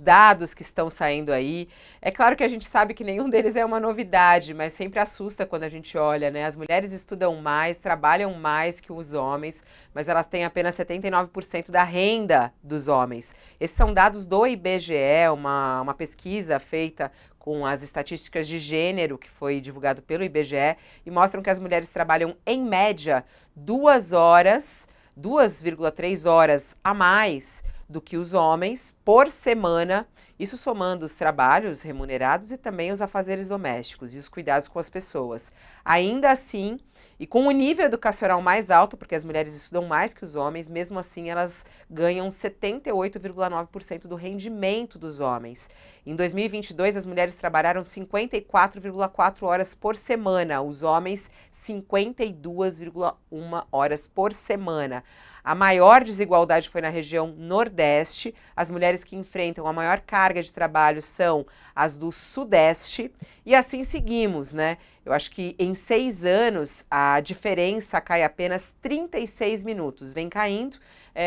dados que estão saindo aí. É claro que a gente sabe que nenhum deles é uma novidade, mas sempre assusta quando a gente olha, né? As mulheres estudam mais, trabalham mais que os homens, mas elas têm apenas 79% da renda dos homens. Esses são dados do IBGE, uma pesquisa feita com as estatísticas de gênero que foi divulgado pelo IBGE e mostram que as mulheres trabalham em média 2 horas, 2,3 horas a mais do que os homens por semana, isso somando os trabalhos remunerados e também os afazeres domésticos e os cuidados com as pessoas. Ainda assim, e com o nível educacional mais alto, porque as mulheres estudam mais que os homens, mesmo assim elas ganham 78,9% do rendimento dos homens. Em 2022, as mulheres trabalharam 54,4 horas por semana, os homens 52,1 horas por semana. A maior desigualdade foi na região Nordeste. As mulheres que enfrentam a maior carga de trabalho são as do Sudeste. E assim seguimos, né? Eu acho que em 6 anos a diferença cai apenas 36 minutos. Vem caindo,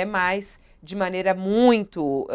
mas de maneira muito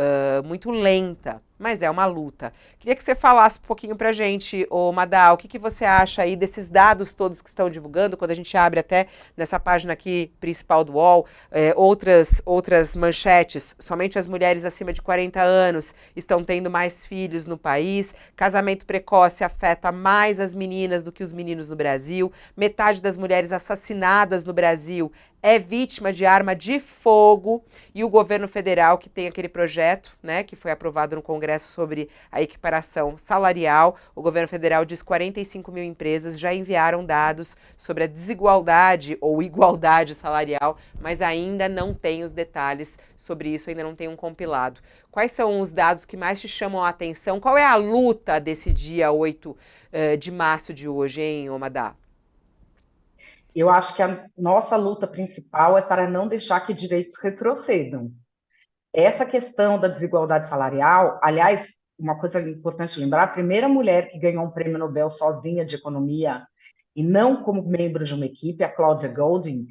lenta. Mas é uma luta. Queria que você falasse um pouquinho pra gente, ô Madá, o que você acha aí desses dados todos que estão divulgando, quando a gente abre até nessa página aqui principal do UOL, outras manchetes, somente as mulheres acima de 40 anos estão tendo mais filhos no país, casamento precoce afeta mais as meninas do que os meninos no Brasil, metade das mulheres assassinadas no Brasil é vítima de arma de fogo, e o governo federal, que tem aquele projeto, né, que foi aprovado no Congresso sobre a equiparação salarial, o governo federal diz que 45 mil empresas já enviaram dados sobre a desigualdade ou igualdade salarial, mas ainda não tem os detalhes sobre isso, ainda não tem um compilado. Quais são os dados que mais te chamam a atenção? Qual é a luta desse dia 8 de março de hoje, hein, Omadá? Eu acho que a nossa luta principal é para não deixar que direitos retrocedam. Essa questão da desigualdade salarial, aliás, uma coisa importante lembrar, a primeira mulher que ganhou um prêmio Nobel sozinha de economia e não como membro de uma equipe, a Claudia Goldin,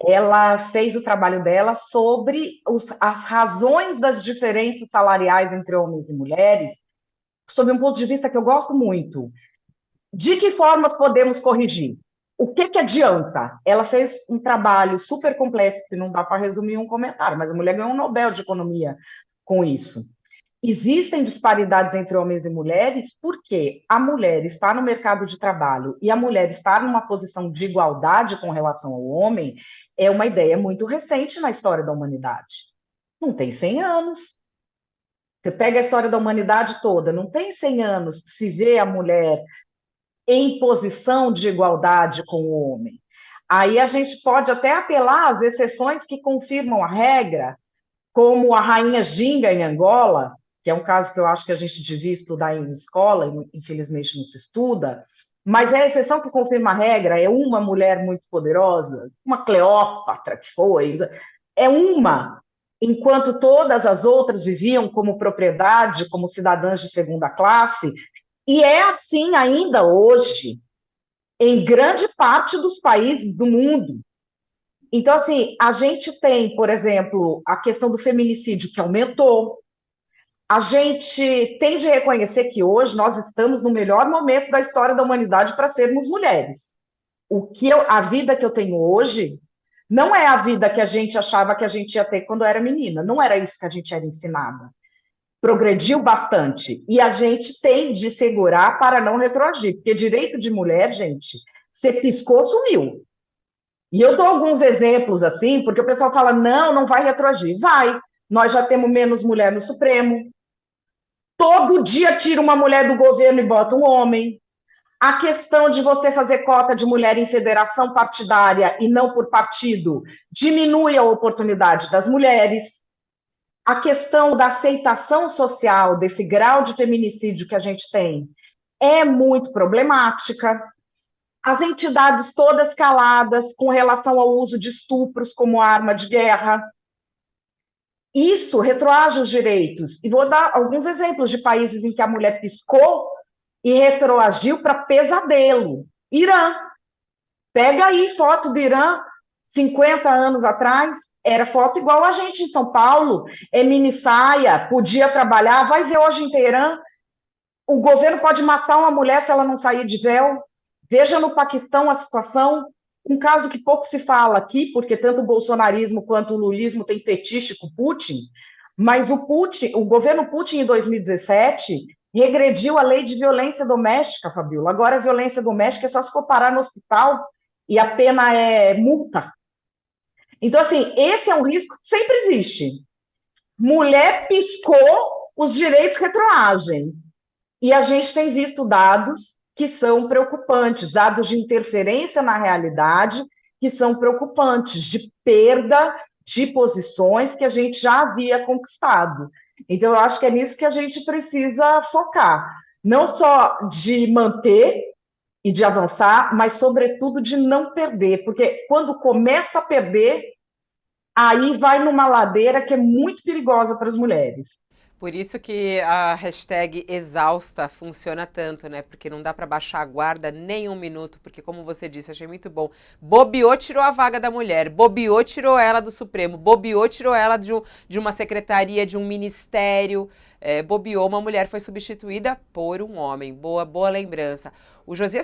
ela fez o trabalho dela sobre as razões das diferenças salariais entre homens e mulheres, sob um ponto de vista que eu gosto muito. De que formas podemos corrigir? O que adianta? Ela fez um trabalho super completo, que não dá para resumir em um comentário, mas a mulher ganhou um Nobel de Economia com isso. Existem disparidades entre homens e mulheres porque a mulher está no mercado de trabalho e a mulher estar numa posição de igualdade com relação ao homem é uma ideia muito recente na história da humanidade. Não tem 100 anos. Você pega a história da humanidade toda, não tem 100 anos que se vê a mulher em posição de igualdade com o homem. Aí a gente pode até apelar às exceções que confirmam a regra, como a rainha Ginga em Angola, que é um caso que eu acho que a gente devia estudar em escola, e infelizmente não se estuda, mas é a exceção que confirma a regra, é uma mulher muito poderosa, uma Cleópatra que foi, é uma, enquanto todas as outras viviam como propriedade, como cidadãs de segunda classe, e é assim ainda hoje, em grande parte dos países do mundo. Então, assim, a gente tem, por exemplo, a questão do feminicídio que aumentou. A gente tem de reconhecer que hoje nós estamos no melhor momento da história da humanidade para sermos mulheres. A vida que eu tenho hoje não é a vida que a gente achava que a gente ia ter quando era menina. Não era isso que a gente era ensinada. Progrediu bastante. E a gente tem de segurar para não retroagir, porque direito de mulher, gente, você piscou, sumiu. E eu dou alguns exemplos assim, porque o pessoal fala, não, não vai retroagir. Vai. Nós já temos menos mulher no Supremo. Todo dia tira uma mulher do governo e bota um homem. A questão de você fazer cota de mulher em federação partidária e não por partido diminui a oportunidade das mulheres. A questão da aceitação social desse grau de feminicídio que a gente tem é muito problemática. As entidades todas caladas com relação ao uso de estupros como arma de guerra. Isso retroage os direitos. E vou dar alguns exemplos de países em que a mulher piscou e retroagiu para pesadelo. Irã. Pega aí foto do Irã, 50 anos atrás, era foto igual a gente em São Paulo, é mini saia, podia trabalhar, vai ver hoje em Teherã, o governo pode matar uma mulher se ela não sair de véu. Veja no Paquistão a situação, um caso que pouco se fala aqui, porque tanto o bolsonarismo quanto o lulismo tem fetiche com o Putin, mas o governo Putin em 2017 regrediu a lei de violência doméstica, Fabiola. Agora a violência doméstica é só se for parar no hospital e a pena é multa. Então, assim, esse é um risco que sempre existe. Mulher piscou, os direitos retroagem. E a gente tem visto dados que são preocupantes, dados de interferência na realidade que são preocupantes, de perda de posições que a gente já havia conquistado. Então, eu acho que é nisso que a gente precisa focar, não só de manter e de avançar, mas, sobretudo, de não perder, porque quando começa a perder, aí vai numa ladeira que é muito perigosa para as mulheres. Por isso que a hashtag exausta funciona tanto, né? Porque não dá para baixar a guarda nem um minuto, porque como você disse, achei muito bom. Bobeou, tirou a vaga da mulher. Bobeou, tirou ela do Supremo. Bobeou, tirou ela de uma secretaria, de um ministério. Bobeou, uma mulher foi substituída por um homem. Boa lembrança. O Josias